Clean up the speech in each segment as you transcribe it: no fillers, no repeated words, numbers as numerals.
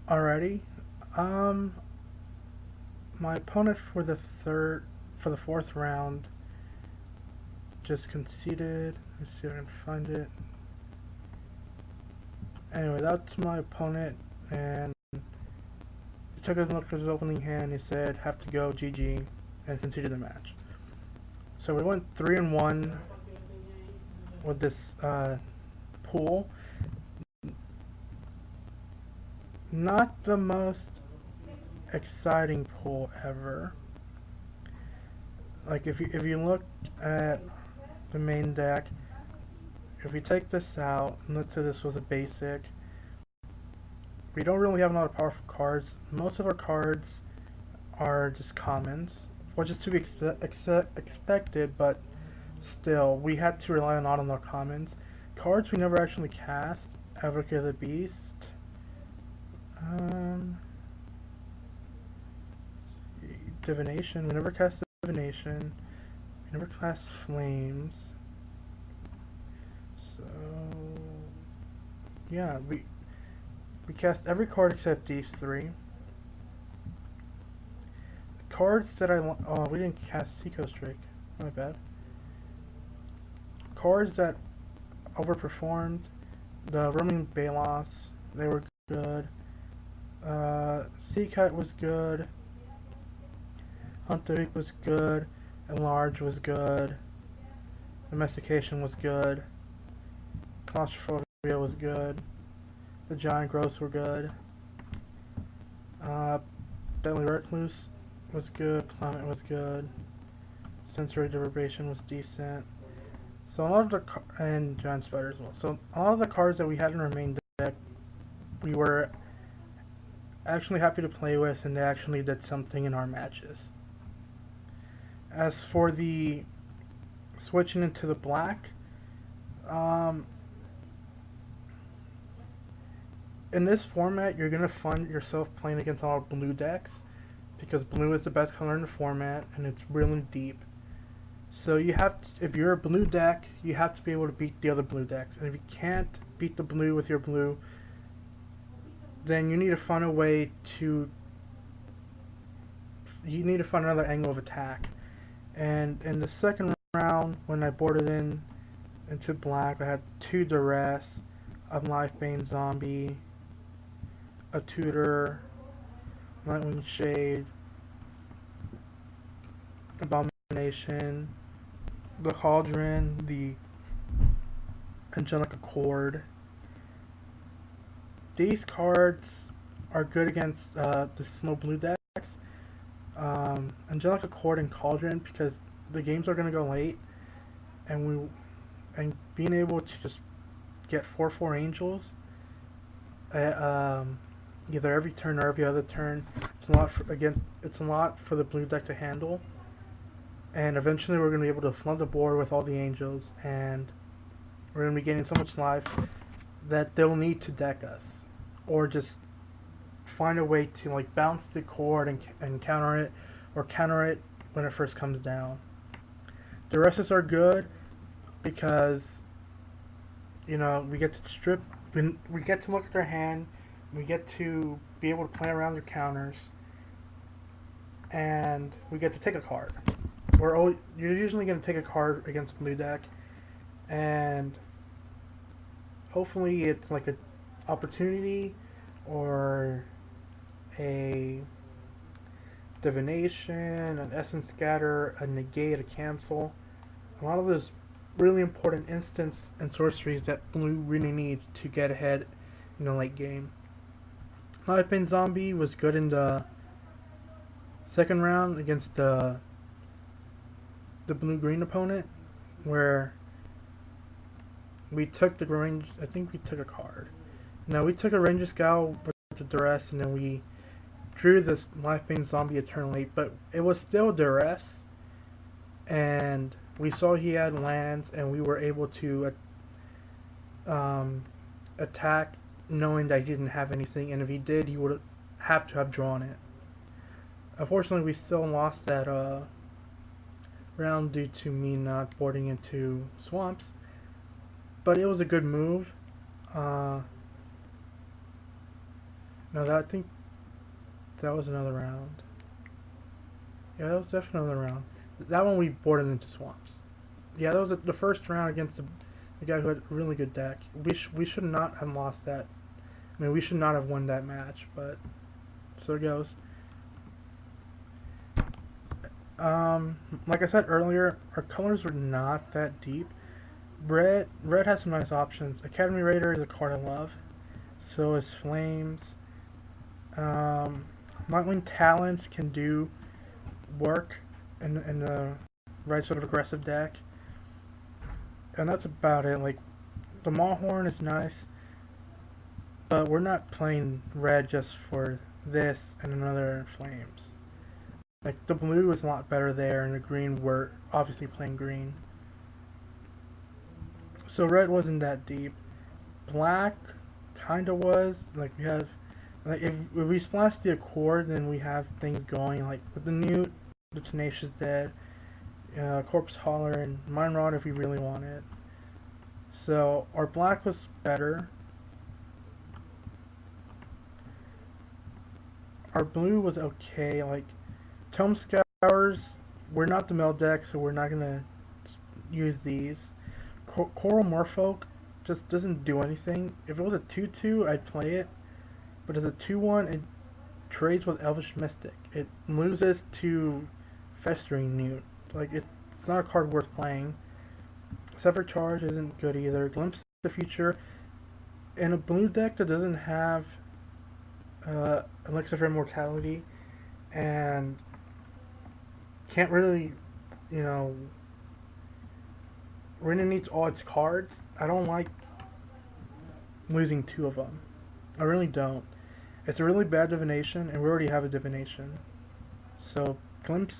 Alrighty. Um, my opponent for the fourth round just conceded. Let's see if I can find it. Anyway, that's my opponent, and he took a look at his opening hand. He said, "Have to go, GG," and conceded the match. So we went 3-1 with this pool. Not the most exciting pool ever. Like if you look at the main deck, if we take this out, and let's say this was a basic, we don't really have a lot of powerful cards. Most of our cards are just commons, which is to be expected, but still, we had to rely a lot on our commons. Cards we never actually cast, Advocate of the Beast, um, Divination, we never cast Divination, we never cast Flames, so, yeah, we cast every card except these three. Cards that oh, we didn't cast Seacoast Drake, my bad. Cards that overperformed, the Roaming Balos, they were good. Seacut was good. Hunt the Weak was good. Enlarge was good. Domestication was good. Claustrophobia was good. The Giant Growths were good. Deadly Recluse was good. Plummet was good. Sensory Deprivation was decent. So a lot of and Giant Spider as well. So a lot of the cards that we had in our main deck, we were actually happy to play with, and they actually did something in our matches. As for the switching into the black, in this format, you're gonna find yourself playing against all blue decks because blue is the best color in the format, and it's really deep. So you have to, if you're a blue deck, you have to be able to beat the other blue decks. And if you can't beat the blue with your blue, then you need to find a way to another angle of attack. And in the second round, when I boarded into black, I had 2 Duress, a Lifebane Zombie, a Tutor, Nightwing Shade, Abomination, the Cauldron, the Angelic Accord. These cards are good against the Snow Blue decks. Angelic Accord and Cauldron, because the games are going to go late, and being able to just get 4/4 Angels, either every turn or every other turn, it's a lot for the blue deck to handle. And eventually we're going to be able to flood the board with all the Angels, and we're going to be gaining so much life that they'll need to deck us, or just find a way to like bounce the cord and counter it, or counter it when it first comes down. Duresses are good because we get to we get to look at their hand, we get to be able to play around their counters, and we get to take a card. You're usually going to take a card against blue deck, and hopefully it's like an opportunity or a divination, an essence scatter, a negate, a cancel. A lot of those really important instants and sorceries that blue really needs to get ahead in the late game. Lifebane Zombie was good in the second round against the blue-green opponent, where we took the range. I think we took a card. No, we took a Ranger Scout with the Duress, and then we drew this Lifebane Zombie a turn late, but it was still Duress, and we saw he had lands, and we were able to attack knowing that he didn't have anything, and if he did, he would have to have drawn it. Unfortunately, we still lost that round due to me not boarding into swamps, but it was a good move. No, that I think that was another round. Yeah, that was definitely another round. That one we boarded into swamps. Yeah, that was the first round against the guy who had a really good deck. We should not have lost that. I mean, we should not have won that match, but so it goes. Like I said earlier, our colors were not that deep. Red has some nice options. Academy Raider is a card I love. So is Flames. Um, Nightwing Talents can do work in the right sort of aggressive deck. And that's about it. Like, the Maulhorn is nice, but we're not playing red just for this and another Flames. Like, the blue is a lot better there, and the green, we're obviously playing green. So red wasn't that deep. Black kinda was. Like, we have, like, if we splash the Accord, then we have things going, like, with the Newt, the Tenacious Dead, Corpse Hauler, and Mind Rod if we really want it. So, our black was better. Our blue was okay. Like, Tome Scours, we're not the mill deck, so we're not gonna use these. Coral Morphoke just doesn't do anything. If it was a 2-2, I'd play it. But as a 2-1, it trades with Elvish Mystic. It loses to Festering Newt. Like, it's not a card worth playing. Sever Charge isn't good either. Glimpse of the Future. In a blue deck that doesn't have Elixir of Immortality and can't really, you know, Arena needs all its cards. I don't like losing two of them. I really don't. It's a really bad divination, and we already have a divination. So, Glimpse,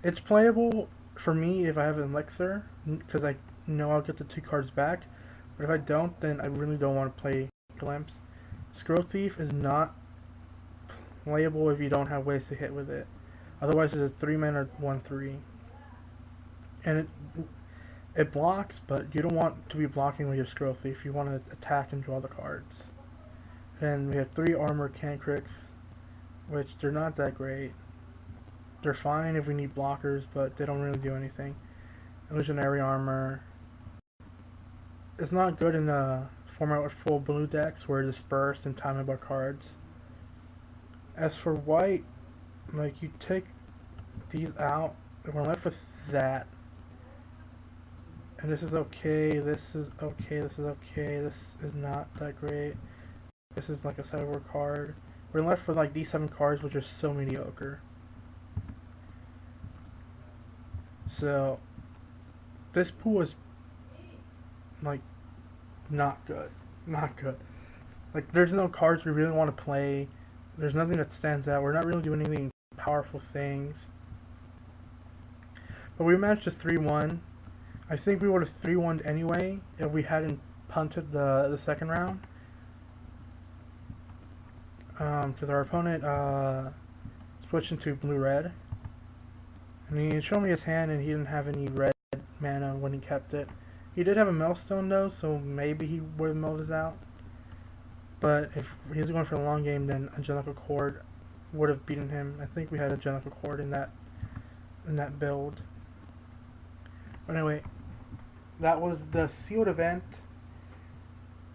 it's playable for me if I have an Elixir, because I know I'll get the two cards back. But if I don't, then I really don't want to play Glimpse. Scroll Thief is not playable if you don't have ways to hit with it. Otherwise, it's a 3-mana 1/3. And it blocks, but you don't want to be blocking with your Scroll Thief. You want to attack and draw the cards. Then we have 3 Armor Cancrics, which they're not that great. They're fine if we need blockers, but they don't really do anything. Illusionary Armor. It's not good in a format with full blue decks where it's dispersed and timeable cards. As for white, like, you take these out, and we're left with that. And this is okay, this is okay, this is okay, this is not that great. This is like a sideboard card. We're left with like these 7 cards, which are so mediocre. So, this pool is like not good. Not good. Like, there's no cards we really want to play. There's nothing that stands out. We're not really doing anything powerful things. But we managed to 3-1. I think we would have 3-1'd anyway if we hadn't punted the second round. Because our opponent switched into blue-red. And he showed me his hand and he didn't have any red mana when he kept it. He did have a Millstone though, so maybe he would have milled us out. But if he's going for the long game, then Angelic Cord would have beaten him. I think we had Angelic Cord in that build. But anyway, that was the sealed event.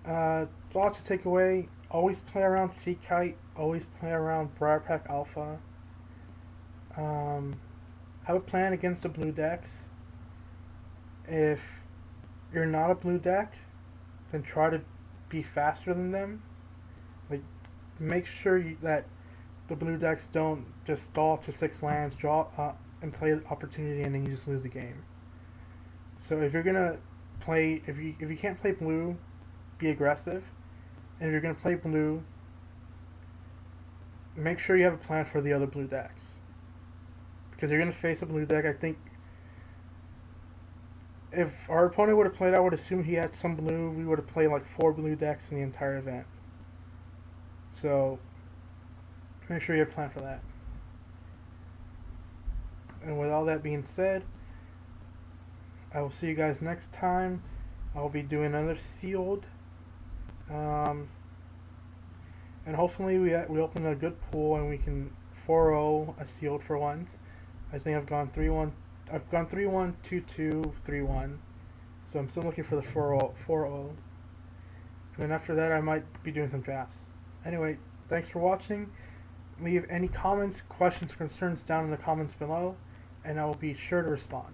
Thoughts to take away: always play around Sea Kite. Always play around Briarpack Alpha. Have a plan against the blue decks. If you're not a blue deck, then try to be faster than them. Like, make sure that the blue decks don't just stall to 6 lands, draw and play the opportunity, and then you just lose the game. So if you're gonna play, if you can't play blue, be aggressive. And if you're gonna play blue, make sure you have a plan for the other blue decks. Because you're gonna face a blue deck. I think if our opponent would have played, I would assume he had some blue. We would have played like 4 blue decks in the entire event. So make sure you have a plan for that. And with all that being said, I will see you guys next time. I will be doing another sealed. and hopefully we open a good pool and we can 4-0 a sealed for once. I think I've gone 3-1. I've gone 3-1, 2-2, 3-1. So I'm still looking for the 4-0. And then after that, I might be doing some drafts. Anyway, thanks for watching. Leave any comments, questions, or concerns down in the comments below, and I will be sure to respond.